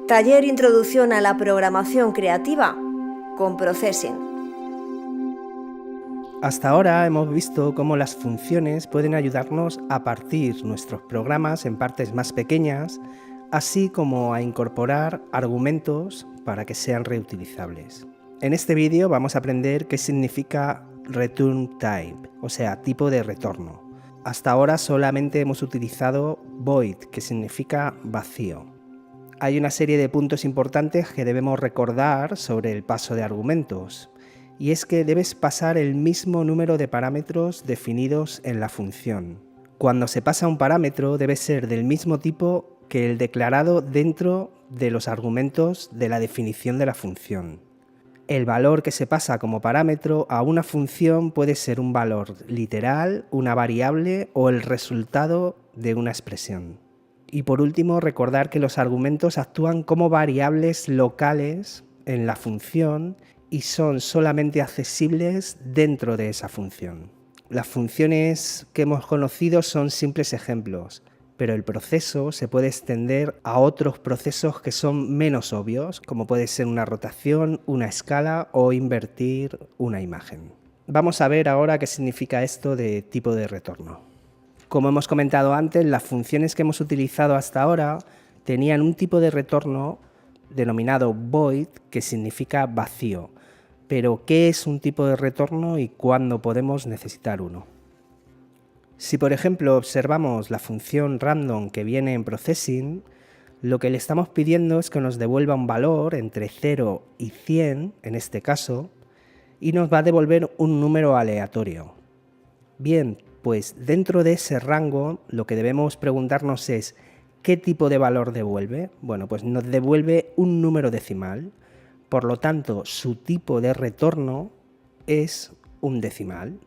Taller Introducción a la Programación Creativa con Processing. Hasta ahora hemos visto cómo las funciones pueden ayudarnos a partir nuestros programas en partes más pequeñas, así como a incorporar argumentos para que sean reutilizables. En este vídeo vamos a aprender qué significa Return Type, o sea, tipo de retorno. Hasta ahora solamente hemos utilizado Void, que significa vacío. Hay una serie de puntos importantes que debemos recordar sobre el paso de argumentos, y es que debes pasar el mismo número de parámetros definidos en la función. Cuando se pasa un parámetro debe ser del mismo tipo que el declarado dentro de los argumentos de la definición de la función. El valor que se pasa como parámetro a una función puede ser un valor literal, una variable o el resultado de una expresión. Y por último, recordar que los argumentos actúan como variables locales en la función y son solamente accesibles dentro de esa función. Las funciones que hemos conocido son simples ejemplos, pero el proceso se puede extender a otros procesos que son menos obvios, como puede ser una rotación, una escala o invertir una imagen. Vamos a ver ahora qué significa esto de tipo de retorno. Como hemos comentado antes, las funciones que hemos utilizado hasta ahora tenían un tipo de retorno denominado void, que significa vacío. Pero, ¿qué es un tipo de retorno y cuándo podemos necesitar uno? Si, por ejemplo, observamos la función random que viene en Processing, lo que le estamos pidiendo es que nos devuelva un valor entre 0 y 100, en este caso, y nos va a devolver un número aleatorio. Bien, pues dentro de ese rango lo que debemos preguntarnos es ¿qué tipo de valor devuelve? Bueno, pues nos devuelve un número decimal, por lo tanto su tipo de retorno es un decimal.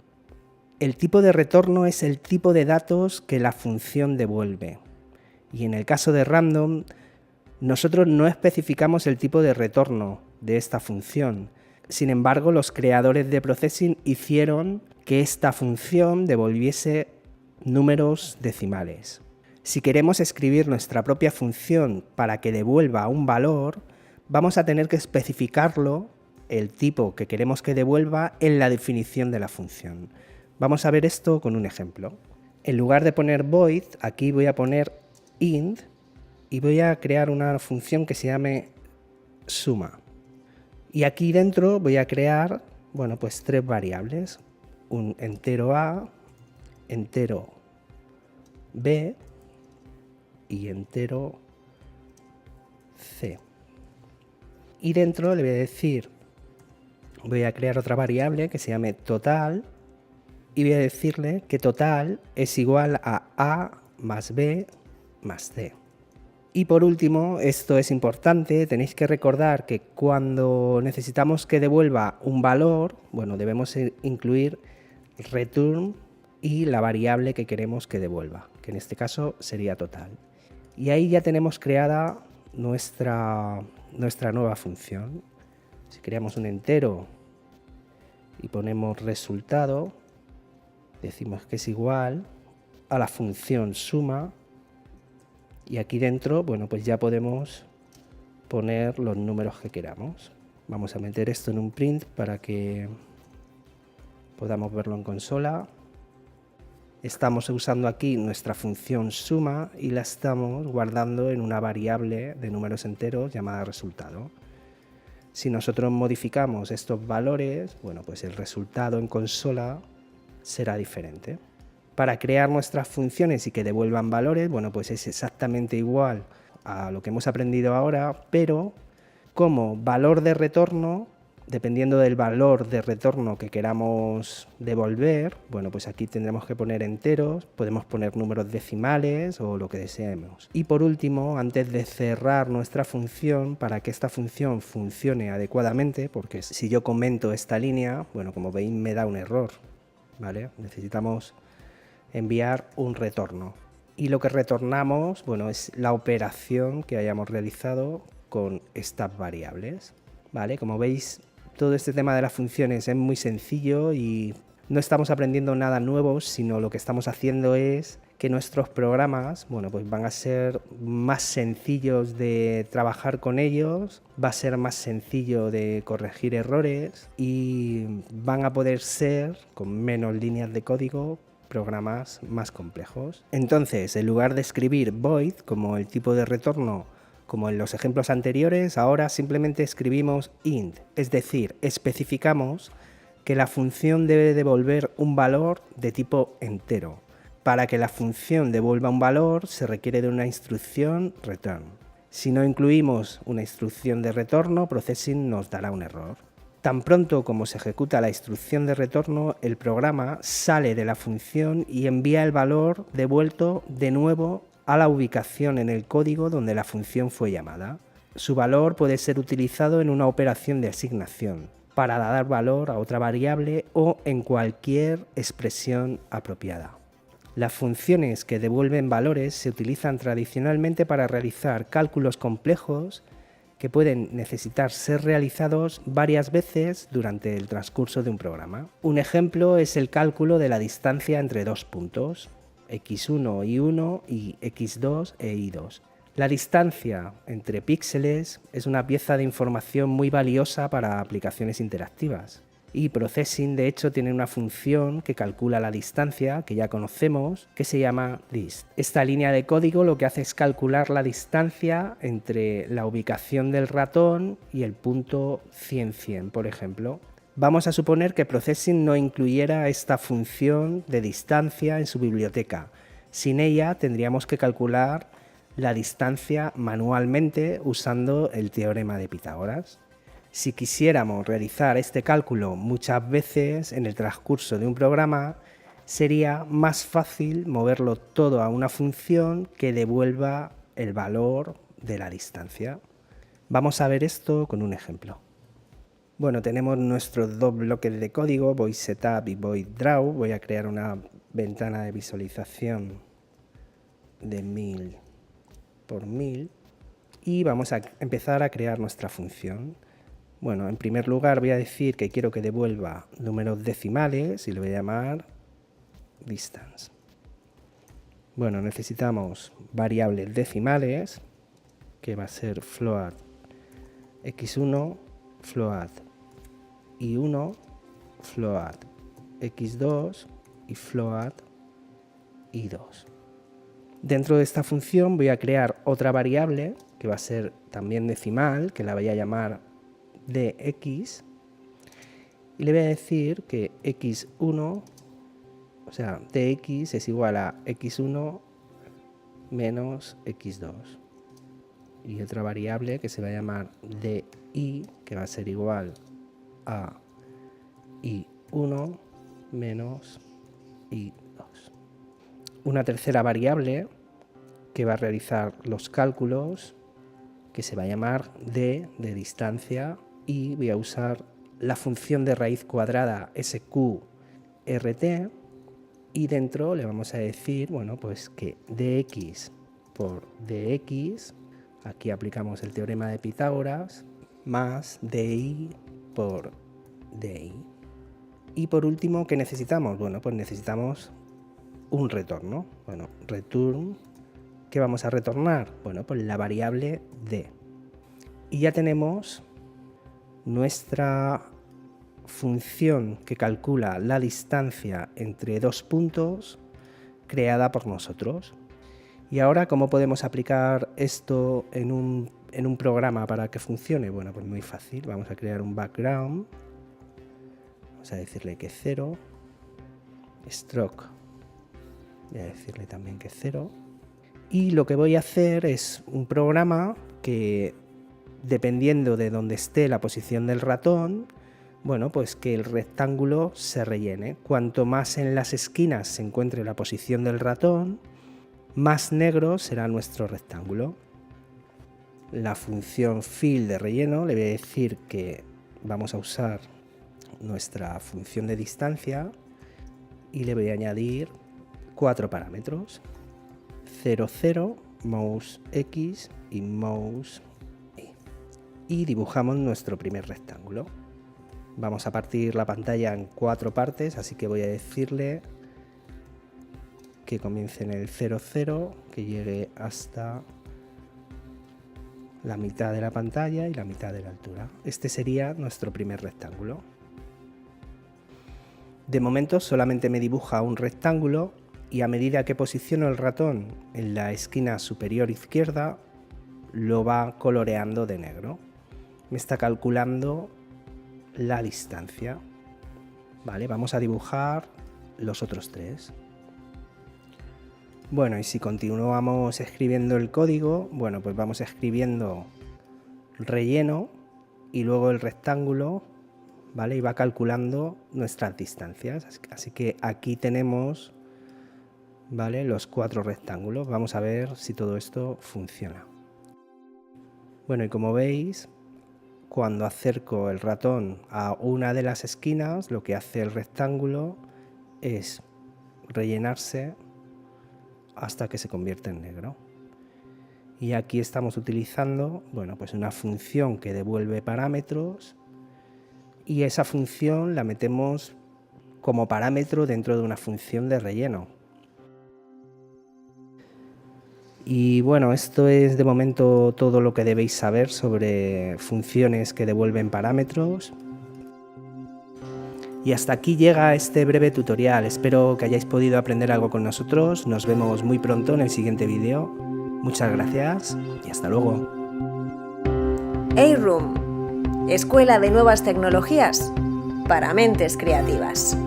El tipo de retorno es el tipo de datos que la función devuelve. Y en el caso de random, nosotros no especificamos el tipo de retorno de esta función. Sin embargo, los creadores de Processing hicieron que esta función devolviese números decimales. Si queremos escribir nuestra propia función para que devuelva un valor, vamos a tener que especificarlo, el tipo que queremos que devuelva, en la definición de la función. Vamos a ver esto con un ejemplo. En lugar de poner void, aquí voy a poner int y voy a crear una función que se llame suma. Y aquí dentro voy a crear, pues 3 variables, un entero a, entero b y entero c. Y dentro le voy a decir, voy a crear otra variable que se llame total y voy a decirle que total es igual a más b más c. Y por último, esto es importante, tenéis que recordar que cuando necesitamos que devuelva un valor, debemos incluir return y la variable que queremos que devuelva, que en este caso sería total. Y ahí ya tenemos creada nuestra nueva función. Si creamos un entero y ponemos resultado, decimos que es igual a la función suma. Y aquí dentro, pues ya podemos poner los números que queramos. Vamos a meter esto en un print para que podamos verlo en consola. Estamos usando aquí nuestra función suma y la estamos guardando en una variable de números enteros llamada resultado. Si nosotros modificamos estos valores, pues el resultado en consola será diferente. Para crear nuestras funciones y que devuelvan valores, pues es exactamente igual a lo que hemos aprendido ahora, pero como valor de retorno, dependiendo del valor de retorno que queramos devolver, pues aquí tendremos que poner enteros, podemos poner números decimales o lo que deseemos. Y por último, antes de cerrar nuestra función, para que esta función funcione adecuadamente, porque si yo comento esta línea, como veis me da un error, ¿vale? Necesitamos enviar un retorno y lo que retornamos es la operación que hayamos realizado con estas variables, ¿vale? Como veis, todo este tema de las funciones es muy sencillo y No estamos aprendiendo nada nuevo, sino lo que estamos haciendo es que nuestros programas, pues van a ser más sencillos de trabajar con ellos, va a ser más sencillo de corregir errores y van a poder ser, con menos líneas de código, programas más complejos. Entonces, en lugar de escribir void como el tipo de retorno, como en los ejemplos anteriores, ahora simplemente escribimos int, es decir, especificamos que la función debe devolver un valor de tipo entero. Para que la función devuelva un valor se requiere de una instrucción return. Si no incluimos una instrucción de retorno, Processing nos dará un error. Tan pronto como se ejecuta la instrucción de retorno, el programa sale de la función y envía el valor devuelto de nuevo a la ubicación en el código donde la función fue llamada. Su valor puede ser utilizado en una operación de asignación, para dar valor a otra variable o en cualquier expresión apropiada. Las funciones que devuelven valores se utilizan tradicionalmente para realizar cálculos complejos que pueden necesitar ser realizados varias veces durante el transcurso de un programa. Un ejemplo es el cálculo de la distancia entre dos puntos, x1 y1 y x2 e y2. La distancia entre píxeles es una pieza de información muy valiosa para aplicaciones interactivas. Y Processing, de hecho, tiene una función que calcula la distancia, que ya conocemos, que se llama dist. Esta línea de código lo que hace es calcular la distancia entre la ubicación del ratón y el punto 100, por ejemplo. Vamos a suponer que Processing no incluyera esta función de distancia en su biblioteca. Sin ella tendríamos que calcular la distancia manualmente usando el teorema de Pitágoras. Si quisiéramos realizar este cálculo muchas veces en el transcurso de un programa, sería más fácil moverlo todo a una función que devuelva el valor de la distancia. Vamos a ver esto con un ejemplo. Bueno, tenemos nuestros dos bloques de código, void setup y void draw. Voy a crear una ventana de visualización de 1000 por 1000 y vamos a empezar a crear nuestra función. Bueno, en primer lugar voy a decir que quiero que devuelva números decimales y le voy a llamar distance. Bueno, necesitamos variables decimales, que va a ser float x1, float y1, float x2 y float y2. Dentro de esta función voy a crear otra variable que va a ser también decimal, que la voy a llamar dx, y le voy a decir que x1, o sea, dx es igual a x1 menos x2. Y otra variable que se va a llamar di, que va a ser igual a i1 menos i2. Una tercera variable que va a realizar los cálculos, que se va a llamar d de distancia, y voy a usar la función de raíz cuadrada sqrt, y dentro le vamos a decir, pues que dx por dx, aquí aplicamos el teorema de Pitágoras, más di por di. Y por último, ¿qué necesitamos? Pues necesitamos un retorno. Return, ¿qué vamos a retornar? Pues la variable d. Y ya tenemos nuestra función que calcula la distancia entre dos puntos creada por nosotros. Y ahora, ¿cómo podemos aplicar esto en un programa para que funcione? Pues muy fácil. Vamos a crear un background. Vamos a decirle que 0. Stroke, voy a decirle también que 0. Y lo que voy a hacer es un programa que, dependiendo de dónde esté la posición del ratón, pues que el rectángulo se rellene. Cuanto más en las esquinas se encuentre la posición del ratón, más negro será nuestro rectángulo. La función fill de relleno le voy a decir que vamos a usar nuestra función de distancia y le voy a añadir 4 parámetros: 0, 0, mouse x y mouse y dibujamos nuestro primer rectángulo. Vamos a partir la pantalla en 4 partes, así que voy a decirle que comience en el 0, 0, que llegue hasta la mitad de la pantalla y la mitad de la altura. Este sería nuestro primer rectángulo. De momento solamente me dibuja un rectángulo y a medida que posiciono el ratón en la esquina superior izquierda, lo va coloreando de negro. Me está calculando la distancia. Vale, vamos a dibujar los otros 3. Bueno, y si continuamos escribiendo el código, bueno, pues vamos escribiendo relleno y luego el rectángulo, ¿vale? Y va calculando nuestras distancias. Así que aquí tenemos, ¿vale?, los 4 rectángulos. Vamos a ver si todo esto funciona. Bueno, y como veis, cuando acerco el ratón a una de las esquinas, lo que hace el rectángulo es rellenarse hasta que se convierte en negro. Y aquí estamos utilizando, bueno, pues una función que devuelve parámetros y esa función la metemos como parámetro dentro de una función de relleno. Y bueno, esto es de momento todo lo que debéis saber sobre funciones que devuelven parámetros. Y hasta aquí llega este breve tutorial. Espero que hayáis podido aprender algo con nosotros. Nos vemos muy pronto en el siguiente vídeo. Muchas gracias y hasta luego. A-Room, Escuela de Nuevas Tecnologías para Mentes Creativas.